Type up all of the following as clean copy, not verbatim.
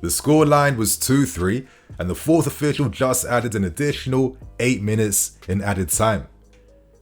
The scoreline was 2-3, and the fourth official just added an additional 8 minutes in added time.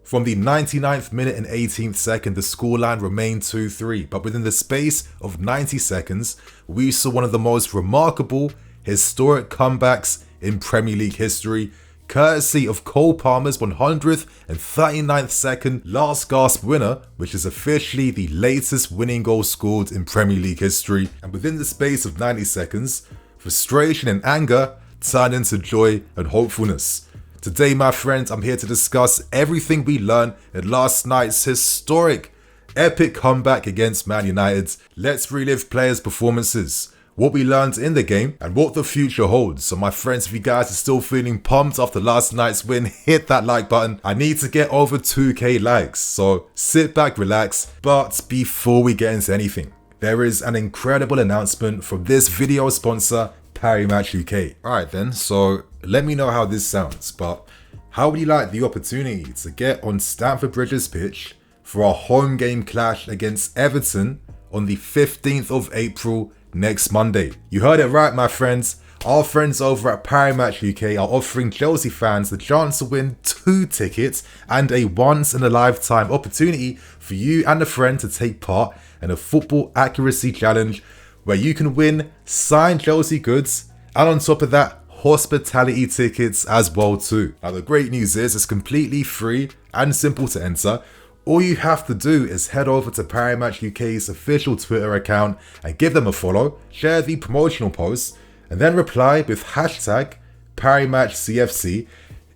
From the 99th minute and 18th second, the scoreline remained 2-3, but within the space of 90 seconds, we saw one of the most remarkable, historic comebacks in Premier League history, courtesy of Cole Palmer's 139th second last gasp winner, which is officially the latest winning goal scored in Premier League history. And within the space of 90 seconds, frustration and anger turned into joy and hopefulness. Today, my friends, I'm here to discuss everything we learned in last night's historic, epic comeback against Man United. Let's relive players' performances, what we learned in the game, and what the future holds. So my friends, if you guys are still feeling pumped after last night's win, hit that like button. I need to get over 2k likes, so sit back, relax. But before we get into anything, there is an incredible announcement from this video sponsor, Paris Match UK. Alright then, so let me know how this sounds, but how would you like the opportunity to get on Stamford Bridge's pitch for our home game clash against Everton on the 15th of April next Monday? You heard it right, my friends. Our friends over at Paris Match UK are offering Chelsea fans the chance to win 2 tickets and a once-in-a-lifetime opportunity for you and a friend to take part in a football accuracy challenge where you can win signed Chelsea goods and on top of that, hospitality tickets as well too. Now the great news is it's completely free and simple to enter. All you have to do is head over to Paris Match UK's official Twitter account and give them a follow, share the promotional post, and then reply with hashtag ParisMatchCFC.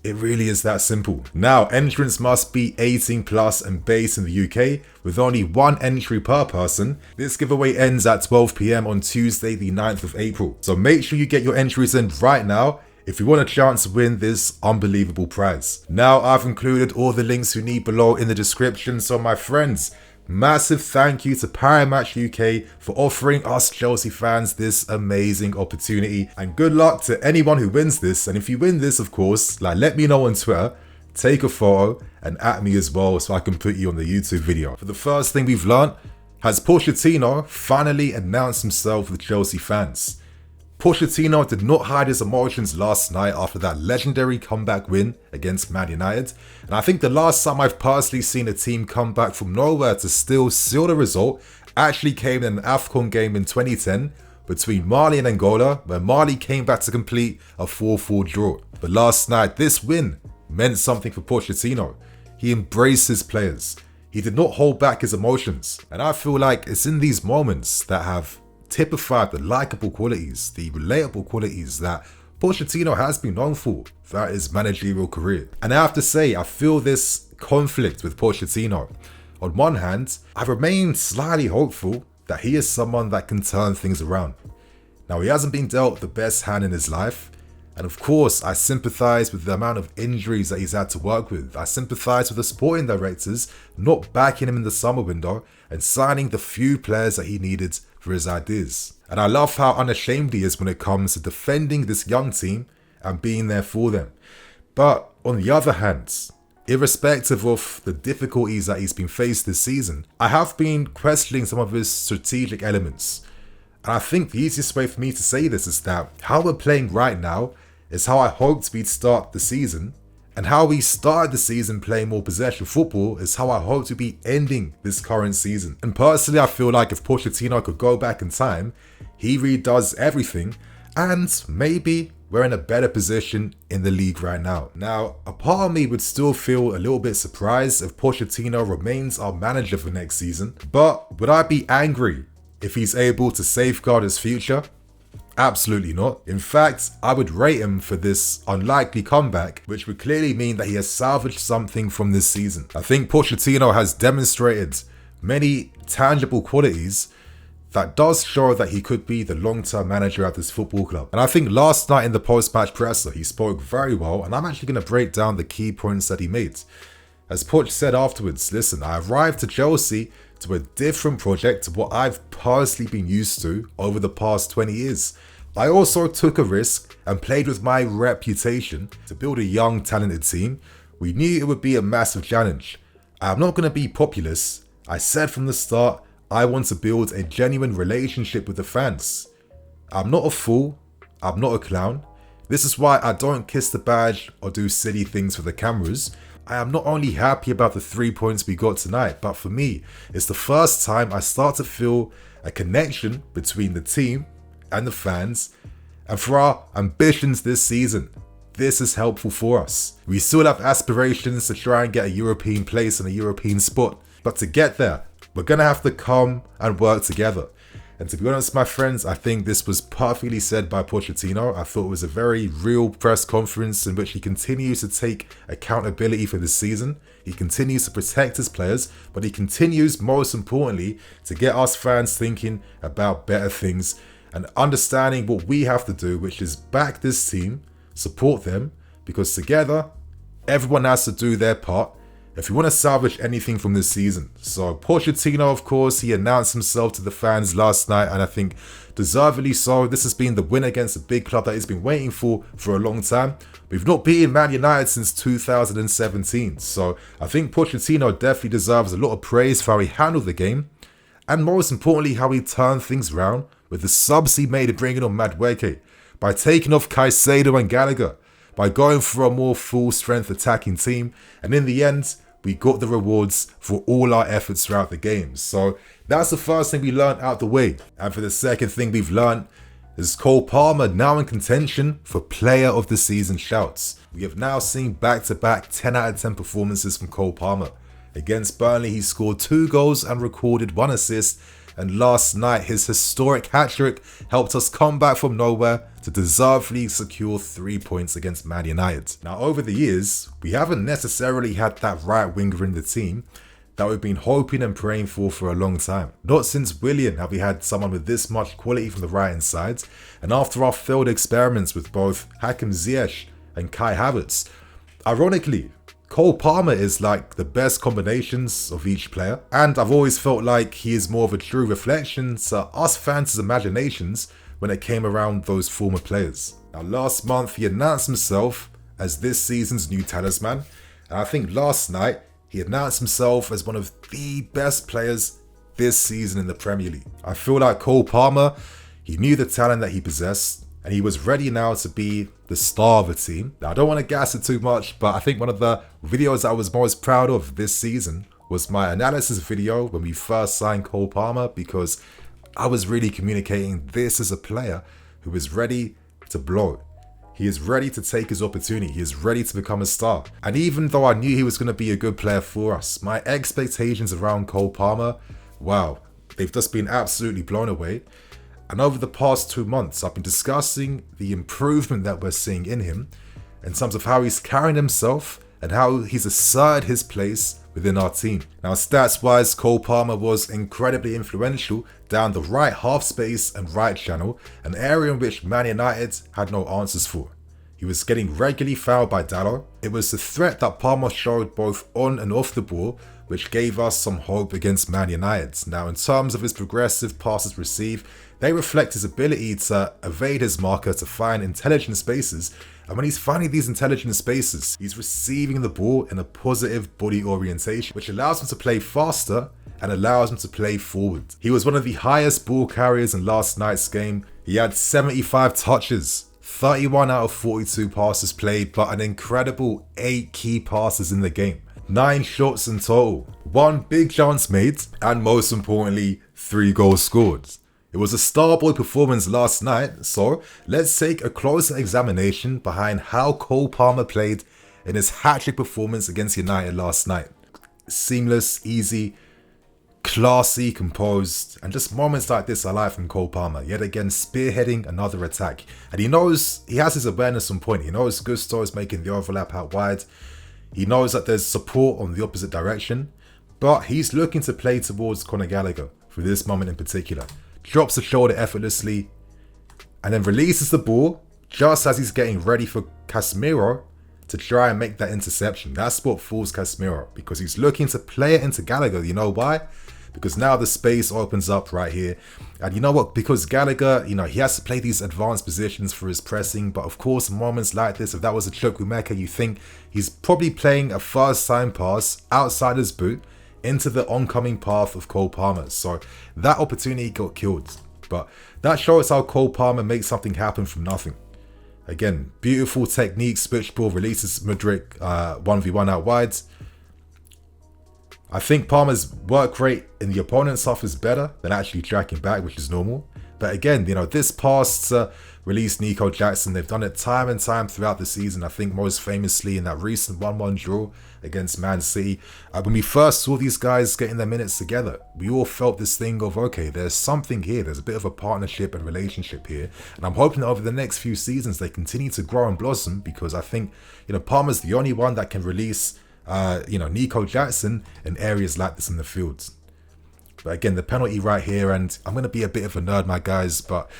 It really is that simple. Now, entrants must be 18 plus and based in the UK with only 1 entry per person. This giveaway ends at 12 PM on Tuesday, the 9th of April. So make sure you get your entries in right now if you want a chance to win this unbelievable prize. Now, I've included all the links you need below in the description. So my friends, massive thank you to Paris Match UK for offering us Chelsea fans this amazing opportunity, and good luck to anyone who wins this. And if you win this, of course, let me know on Twitter, take a photo and at me as well so I can put you on the YouTube video. For the first thing we've learned, has Pochettino finally announced himself with Chelsea fans? Pochettino did not hide his emotions last night after that legendary comeback win against Man United, and I think the last time I've personally seen a team come back from nowhere to still seal the result actually came in an AFCON game in 2010 between Mali and Angola, where Mali came back to complete a 4-4 draw. But last night, this win meant something for Pochettino. He embraced his players. He did not hold back his emotions, and I feel like it's in these moments that have typified the likable qualities, the relatable qualities that Pochettino has been known for throughout his managerial career. And I have to say, I feel this conflict with Pochettino. On one hand, I remain slightly hopeful that he is someone that can turn things around. Now, he hasn't been dealt the best hand in his life, and of course, I sympathise with the amount of injuries that he's had to work with. I sympathise with the sporting directors not backing him in the summer window and signing the few players that he needed for his ideas. And I love how unashamed he is when it comes to defending this young team and being there for them. But on the other hand, irrespective of the difficulties that he's been faced this season, I have been questioning some of his strategic elements. And I think the easiest way for me to say this is that how we're playing right now is how I hoped we'd start the season, and how we started the season playing more possession football is how I hope to be ending this current season. And personally, I feel like if Pochettino could go back in time, he redoes everything, and maybe we're in a better position in the league right now. Now, a part of me would still feel a little bit surprised if Pochettino remains our manager for next season, but would I be angry if he's able to safeguard his future? Absolutely not. In fact, I would rate him for this unlikely comeback, which would clearly mean that he has salvaged something from this season. I think Pochettino has demonstrated many tangible qualities that does show that he could be the long-term manager at this football club. And I think last night in the post-match presser, he spoke very well, and I'm actually going to break down the key points that he made. As Poch said afterwards, listen, I arrived to Chelsea to a different project to what I've personally been used to over the past 20 years. I also took a risk and played with my reputation to build a young, talented team. We knew it would be a massive challenge. I'm not going to be populist. I said from the start, I want to build a genuine relationship with the fans. I'm not a fool. I'm not a clown. This is why I don't kiss the badge or do silly things for the cameras. I am not only happy about the 3 points we got tonight, but for me, it's the first time I start to feel a connection between the team and the fans, and for our ambitions this season. This is helpful for us. We still have aspirations to try and get a European place and a European spot, but to get there, we're going to have to come and work together. And to be honest, my friends, I think this was perfectly said by Pochettino. I thought it was a very real press conference in which he continues to take accountability for this season. He continues to protect his players, but he continues, most importantly, to get us fans thinking about better things and understanding what we have to do, which is back this team, support them, because together, everyone has to do their part if you want to salvage anything from this season. So Pochettino, of course, he announced himself to the fans last night, and I think deservedly so. This has been the win against a big club that he's been waiting for a long time. We've not beaten Man United since 2017. So I think Pochettino definitely deserves a lot of praise for how he handled the game, and most importantly, how he turned things around with the subs he made in bringing on Madueke, by taking off Caicedo and Gallagher, by going for a more full-strength attacking team, and in the end, we got the rewards for all our efforts throughout the game. So that's the first thing we learned out the way. And for the second thing we've learned is Cole Palmer now in contention for Player of the Season shouts. We have now seen back-to-back 10 out of 10 performances from Cole Palmer. Against Burnley, he scored 2 goals and recorded 1 assist. And last night, his historic hat-trick helped us come back from nowhere to deservedly secure 3 points against Man United. Now, over the years, we haven't necessarily had that right winger in the team that we've been hoping and praying for a long time. Not since Willian have we had someone with this much quality from the right-hand side. And after our failed experiments with both Hakim Ziyech and Kai Havertz, ironically, Cole Palmer is like the best combinations of each player, and I've always felt like he is more of a true reflection to us fans' imaginations when it came around those former players. Now, last month he announced himself as this season's new talisman, and I think last night he announced himself as one of the best players this season in the Premier League. I feel like Cole Palmer, he knew the talent that he possessed, and he was ready now to be the star of the team. Now, I don't want to gas it too much, but I think one of the videos I was most proud of this season was my analysis video when we first signed Cole Palmer, because I was really communicating this is a player who is ready to blow. He is ready to take his opportunity. He is ready to become a star. And even though I knew he was going to be a good player for us, my expectations around Cole Palmer, wow, they've just been absolutely blown away. And over the past 2 months, I've been discussing the improvement that we're seeing in him in terms of how he's carrying himself and how he's asserted his place within our team. Now, stats-wise, Cole Palmer was incredibly influential down the right half space and right channel, an area in which Man United had no answers for. He was getting regularly fouled by Dalot. It was the threat that Palmer showed both on and off the ball which gave us some hope against Man United. Now, in terms of his progressive passes received, they reflect his ability to evade his marker, to find intelligent spaces, and when he's finding these intelligent spaces, he's receiving the ball in a positive body orientation, which allows him to play faster and allows him to play forward. He was one of the highest ball carriers in last night's game. He had 75 touches, 31 out of 42 passes played, but an incredible 8 key passes in the game. 9 shots in total, 1 big chance made, and most importantly, 3 goals scored. It was a starboy performance last night, so let's take a closer examination behind how Cole Palmer played in his hat-trick performance against United last night. Seamless, easy, classy, composed, and just moments like this I like from Cole Palmer. Yet again, spearheading another attack. And he knows, he has his awareness on point. He knows Gusto is making the overlap out wide. He knows that there's support on the opposite direction, but he's looking to play towards Conor Gallagher for this moment in particular. Drops the shoulder effortlessly, and then releases the ball just as he's getting ready for Casemiro to try and make that interception. That's what fools Casemiro, because he's looking to play it into Gallagher. You know why? Because now the space opens up right here. And you know what? Because Gallagher, he has to play these advanced positions for his pressing. But of course, in moments like this, if that was a Chukwuemeka, you think he's probably playing a first time pass outside his boot into the oncoming path of Cole Palmer. So that opportunity got killed. But that shows how Cole Palmer makes something happen from nothing. Again, beautiful technique, switch ball, releases Modric 1v1 out wide. I think Palmer's work rate in the opponent's half is better than actually tracking back, which is normal. But again, this pass to release Nico Jackson, they've done it time and time throughout the season. I think most famously in that recent 1-1 draw against Man City. When we first saw these guys getting their minutes together, we all felt this thing of, okay, there's something here. There's a bit of a partnership and relationship here. And I'm hoping that over the next few seasons, they continue to grow and blossom, because I think, Palmer's the only one that can release Nico Jackson in areas like this in the field. But again, the penalty right here, and I'm going to be a bit of a nerd, my guys, but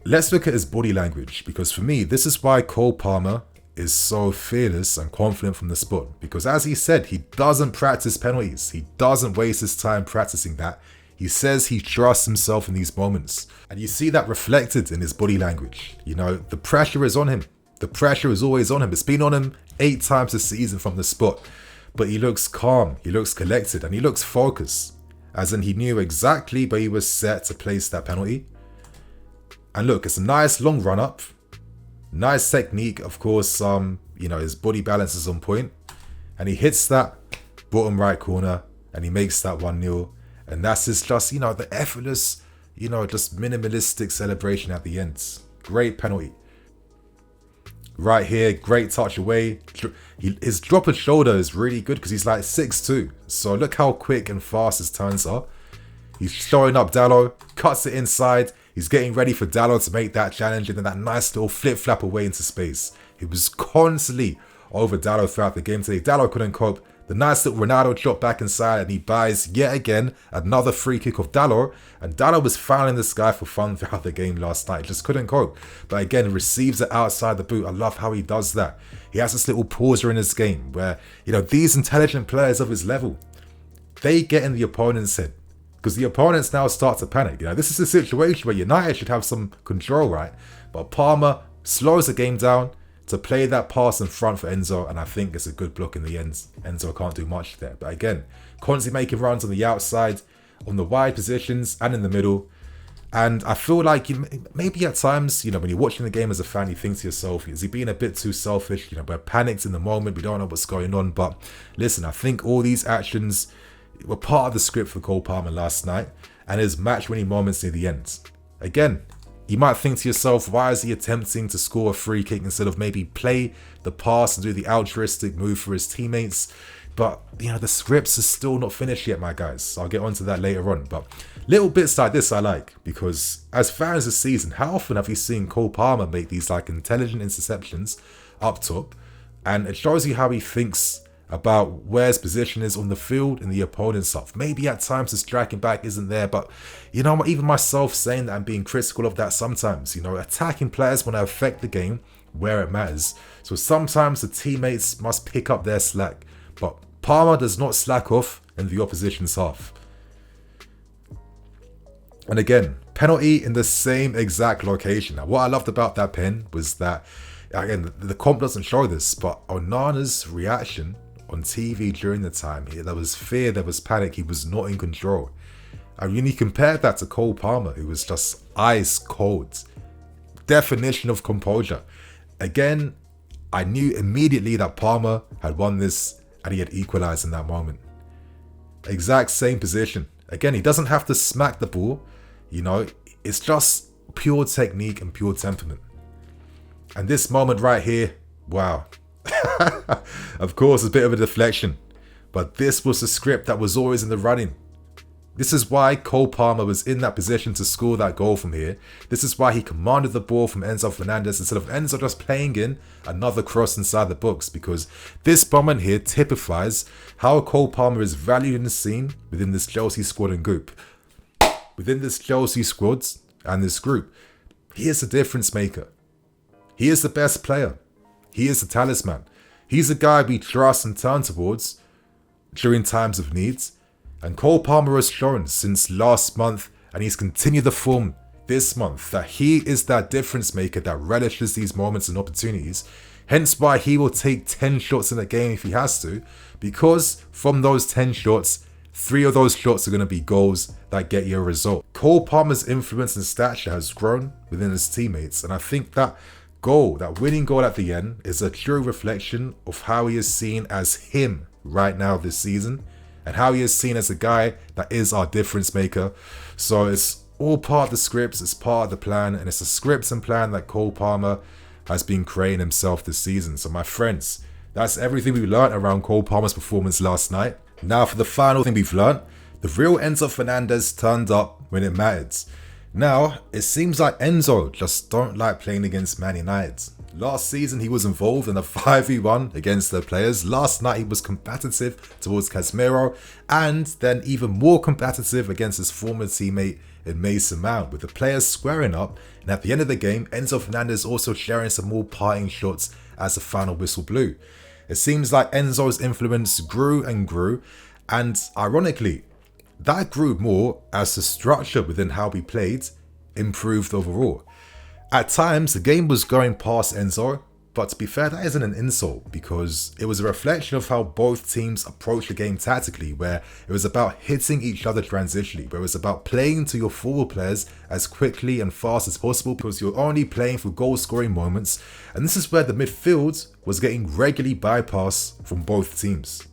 let's look at his body language, because for me, this is why Cole Palmer is so fearless and confident from the spot. Because as he said, he doesn't practice penalties. He doesn't waste his time practicing that. He says he trusts himself in these moments. And you see that reflected in his body language. The pressure is on him. The pressure is always on him. It's been on him 8 times this season from the spot. But he looks calm, he looks collected, and he looks focused. As in, he knew exactly where he was set to place that penalty. And look, it's a nice long run up. Nice technique, of course. His body balance is on point. And he hits that bottom right corner and he makes that 1-0. And that's just, the effortless, just minimalistic celebration at the end. Great penalty. Right here, great touch away. His drop of shoulder is really good because he's like 6'2". So look how quick and fast his turns are. He's showing up Dalot, cuts it inside. He's getting ready for Dalot to make that challenge, and then that nice little flip-flap away into space. He was constantly over Dalot throughout the game today. Dalot couldn't cope. The nice little Ronaldo shot back inside, and he buys yet again another free kick of Dalot. And Dalot was fouling this guy for fun throughout the game last night. Just couldn't cope. But again, receives it outside the boot. I love how he does that. He has this little pauser in his game where, these intelligent players of his level, they get in the opponent's head. Because the opponents now start to panic. This is a situation where United should have some control, right? But Palmer slows the game down to play that pass in front for Enzo, and I think it's a good block in the end. Enzo can't do much there. But again, constantly making runs on the outside, on the wide positions, and in the middle. And I feel like maybe at times, when you're watching the game as a fan, you think to yourself, is he being a bit too selfish? We're panicked in the moment, we don't know what's going on. But listen, I think all these actions were part of the script for Cole Palmer last night, and his match-winning moments near the end. Again, you might think to yourself, why is he attempting to score a free kick instead of maybe play the pass and do the altruistic move for his teammates? But, the scripts are still not finished yet, my guys. I'll get onto that later on. But little bits like this I like, because as fans this season, how often have you seen Cole Palmer make these intelligent interceptions up top? And it shows you how he thinks about where his position is on the field in the opponent's half. Maybe at times his tracking back isn't there, but even myself saying that, I'm being critical of that sometimes. Attacking players want to affect the game where it matters. So sometimes the teammates must pick up their slack. But Palmer does not slack off in the opposition's half. And again, penalty in the same exact location. Now, what I loved about that pen was that, again, the comp doesn't show this, but Onana's reaction on TV during the time, there was fear, there was panic, he was not in control. I mean, he compared that to Cole Palmer, who was just ice cold. Definition of composure. Again, I knew immediately that Palmer had won this and he had equalized in that moment. Exact same position. Again, he doesn't have to smack the ball, it's just pure technique and pure temperament. And this moment right here, wow. Of course, a bit of a deflection, but this was the script that was always in the running. This is why Cole Palmer was in that position to score that goal from here. This is why he commanded the ball from Enzo Fernandes instead of Enzo just playing in another cross inside the box, because this moment here typifies how Cole Palmer is valued and seen within this Chelsea squad and group. Within this Chelsea squad and this group, he is the difference maker. He is the best player. He is the talisman. He's the guy we trust and turn towards during times of needs. And Cole Palmer has shown since last month, and he's continued the form this month, that he is that difference maker that relishes these moments and opportunities. Hence why he will take 10 shots in a game if he has to, because from those 10 shots, 3 of those shots are going to be goals that get you a result. Cole Palmer's influence and stature has grown within his teammates, and I think that goal, that winning goal at the end, is a true reflection of how he is seen as him right now this season, and how he is seen as a guy that is our difference maker. So it's all part of the scripts, it's part of the plan, and it's a script and plan that Cole Palmer has been creating himself this season. So my friends, that's everything we learned around Cole Palmer's performance last night. Now for the final thing we've learned, the real Enzo Fernandes turned up when it mattered. Now, it seems like Enzo just don't like playing against Man United. Last season he was involved in a 5v1 against their players. Last night he was combative towards Casemiro, and then even more combative against his former teammate in Mason Mount, with the players squaring up, and at the end of the game Enzo Fernandes also sharing some more parting shots as the final whistle blew. It seems like Enzo's influence grew and grew, and ironically, that grew more as the structure within how we played improved overall. At times, the game was going past Enzo, but to be fair, that isn't an insult, because it was a reflection of how both teams approached the game tactically, where it was about hitting each other transitionally, where it was about playing to your forward players as quickly and fast as possible, because you're only playing for goal-scoring moments, and this is where the midfield was getting regularly bypassed from both teams.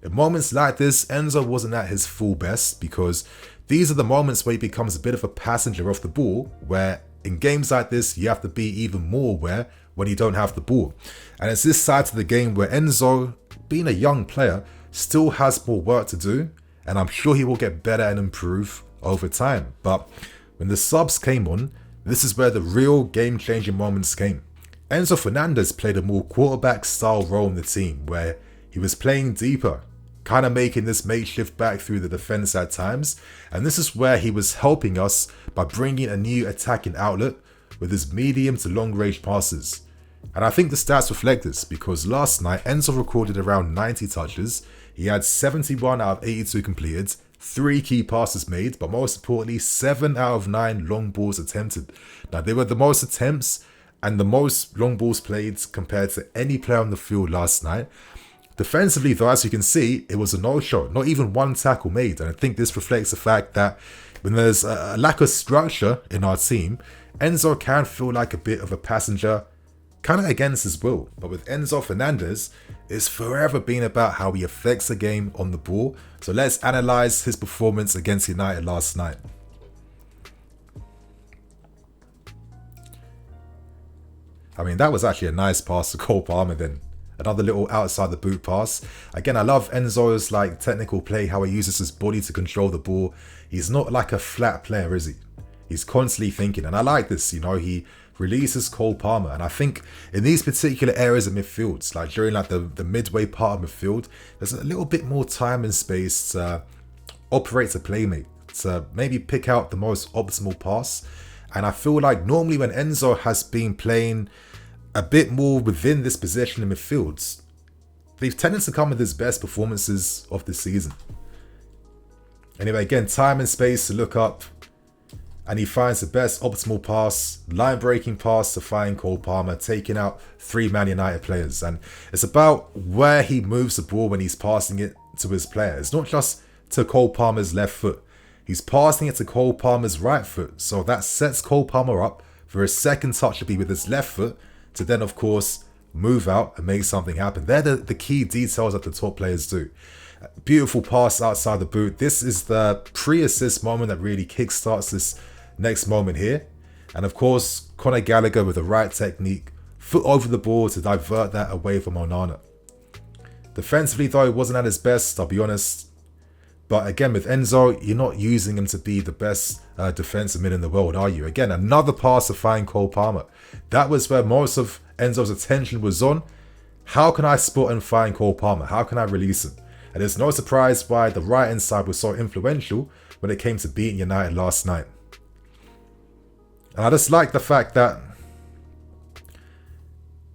In moments like this, Enzo wasn't at his full best, because these are the moments where he becomes a bit of a passenger off the ball, where in games like this, you have to be even more aware when you don't have the ball. And it's this side to the game where Enzo, being a young player, still has more work to do, and I'm sure he will get better and improve over time. But when the subs came on, this is where the real game-changing moments came. Enzo Fernandes played a more quarterback-style role in the team, where he was playing deeper, kind of making this makeshift back through the defense at times, and this is where he was helping us by bringing a new attacking outlet with his medium to long range passes. And I think the stats reflect this, because last night Enzo recorded around 90 touches, he had 71 out of 82 completed, 3 key passes made, but most importantly 7 out of 9 long balls attempted. Now they were the most attempts and the most long balls played compared to any player on the field last night. Defensively though, as you can see, it was a no-show, not even one tackle made, and I think this reflects the fact that when there's a lack of structure in our team, Enzo can feel like a bit of a passenger, kind of against his will. But with Enzo Fernandes, it's forever been about how he affects the game on the ball. So let's analyse his performance against United last night. I mean, that was actually a nice pass to Cole Palmer then. Another little outside the boot pass. Again, I love Enzo's technical play, how he uses his body to control the ball. He's not like a flat player, is he? He's constantly thinking, and I like this, he releases Cole Palmer, and I think in these particular areas of midfield, like during the midway part of midfield, there's a little bit more time and space to operate to playmate, to maybe pick out the most optimal pass. And I feel like normally when Enzo has been playing a bit more within this position in midfield, they've tended to come with his best performances of the season. Anyway, again, time and space to look up, and he finds the best optimal pass, line-breaking pass to find Cole Palmer, taking out 3 Man United players. And it's about where he moves the ball when he's passing it to his player. It's not just to Cole Palmer's left foot. He's passing it to Cole Palmer's right foot. So that sets Cole Palmer up for his second touch to be with his left foot, to then, of course, move out and make something happen. They're the key details that the top players do. Beautiful pass outside the boot. This is the pre-assist moment that really kickstarts this next moment here. And of course, Conor Gallagher with the right technique, foot over the ball to divert that away from Onana. Defensively though, it wasn't at his best, I'll be honest. But again, with Enzo, you're not using him to be the best defensive mid in the world, are you? Again, another pass to find Cole Palmer. That was where most of Enzo's attention was on. How can I spot and find Cole Palmer? How can I release him? And there's no surprise why the right-hand side was so influential when it came to beating United last night. And I just like the fact that,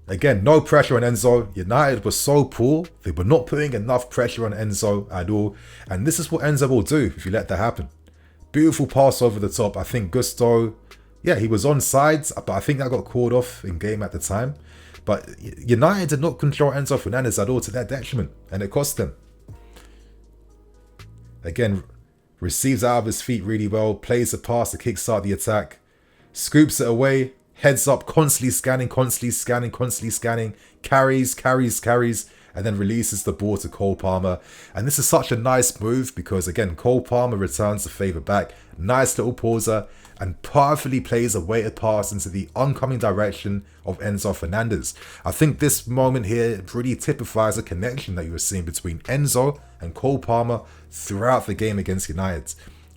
again, no pressure on Enzo. United was so poor, they were not putting enough pressure on Enzo at all. And this is what Enzo will do if you let that happen. Beautiful pass over the top. I think Gusto, yeah, he was on sides, but I think that got called off in game at the time. But United did not control Enzo Fernandes at all, to their detriment, and it cost them. Again, receives out of his feet really well, plays the pass to kickstart the attack, scoops it away, heads up, constantly scanning, carries, and then releases the ball to Cole Palmer. And this is such a nice move because, again, Cole Palmer returns the favour back. Nice little pauser and perfectly plays a weighted pass into the oncoming direction of Enzo Fernandes. I think this moment here really typifies a connection that you were seeing between Enzo and Cole Palmer throughout the game against United.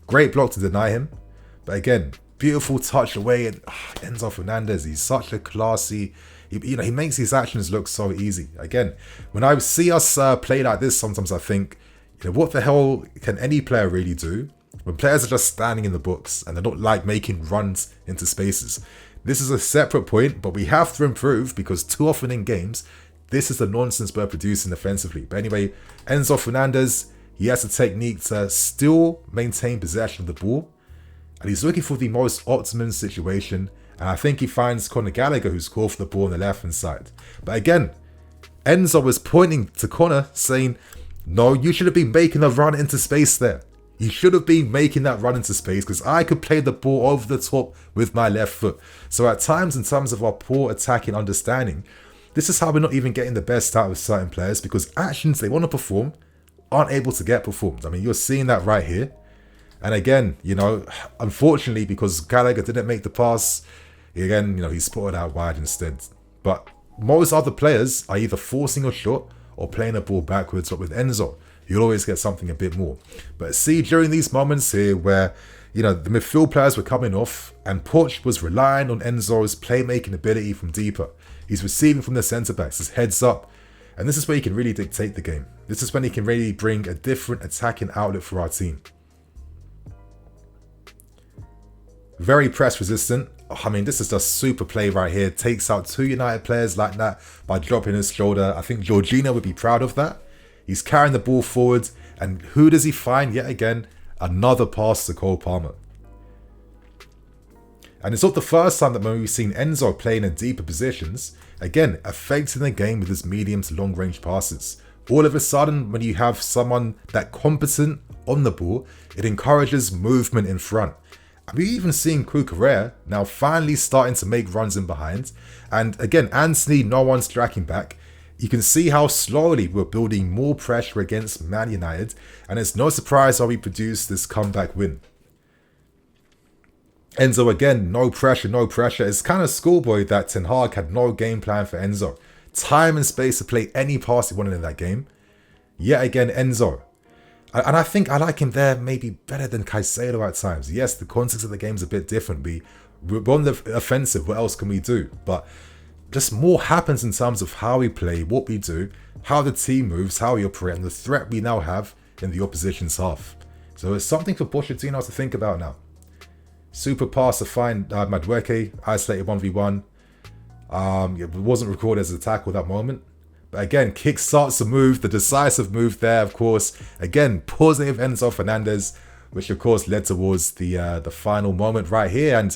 Great block to deny him. But again, beautiful touch away. And Enzo Fernandes, he's such a classy... he makes his actions look so easy. Again, when I see us play like this, sometimes I think, what the hell can any player really do when players are just standing in the box and they're not like making runs into spaces? This is a separate point, but we have to improve because too often in games, this is the nonsense we're producing offensively. But anyway, Enzo Fernandes, he has the technique to still maintain possession of the ball, and he's looking for the most optimum situation. And I think he finds Conor Gallagher, who's called for the ball on the left-hand side. But again, Enzo was pointing to Conor, saying, no, you should have been making a run into space there. You should have been making that run into space because I could play the ball over the top with my left foot. So at times, in terms of our poor attacking understanding, this is how we're not even getting the best out of certain players because actions they want to perform aren't able to get performed. I mean, you're seeing that right here. And again, unfortunately, because Gallagher didn't make the pass, again, he spotted out wide instead. But most other players are either forcing a shot or playing a ball backwards. But with Enzo, you'll always get something a bit more. But see, during these moments here where, the midfield players were coming off and Poch was relying on Enzo's playmaking ability from deeper. He's receiving from the centre-backs, his heads up. And this is where he can really dictate the game. This is when he can really bring a different attacking outlet for our team. Very press resistant. I mean, this is just super play right here. Takes out two United players like that by dropping his shoulder. I think Jorginho would be proud of that. He's carrying the ball forward. And who does he find? Yet again, another pass to Cole Palmer. And it's not the first time that we've seen Enzo playing in deeper positions. Again, affecting the game with his medium to long range passes. All of a sudden, when you have someone that competent on the ball, it encourages movement in front. We've even seen Cucurella now finally starting to make runs in behind. And again, Anthony, no one's tracking back. You can see how slowly we're building more pressure against Man United. And it's no surprise how we produced this comeback win. Enzo again, no pressure. It's kind of schoolboy that Ten Hag had no game plan for Enzo. Time and space to play any pass he wanted in that game. Yet again, Enzo. And I think I like him there maybe better than Caicedo at times. Yes, the context of the game's a bit different. We're on the offensive. What else can we do? But just more happens in terms of how we play, what we do, how the team moves, how we operate, and the threat we now have in the opposition's half. So it's something for Pochettino to think about now. Super pass to find Madueke, isolated 1v1. It wasn't recorded as a tackle that moment. But again, kick starts the move, the decisive move there, of course. Again, positive Enzo Fernandes, which of course led towards the final moment right here. And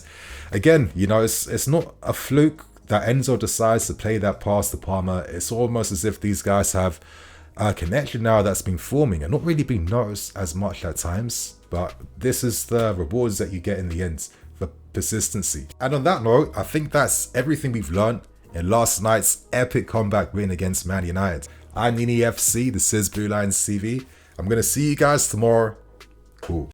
again, it's not a fluke that Enzo decides to play that pass to Palmer. It's almost as if these guys have a connection now that's been forming and not really been noticed as much at times. But this is the rewards that you get in the end for persistency. And on that note, I think that's everything we've learned in last night's epic comeback win against Man United. I'm Nini FC, this is BlueLionsTV. I'm going to see you guys tomorrow. Cool.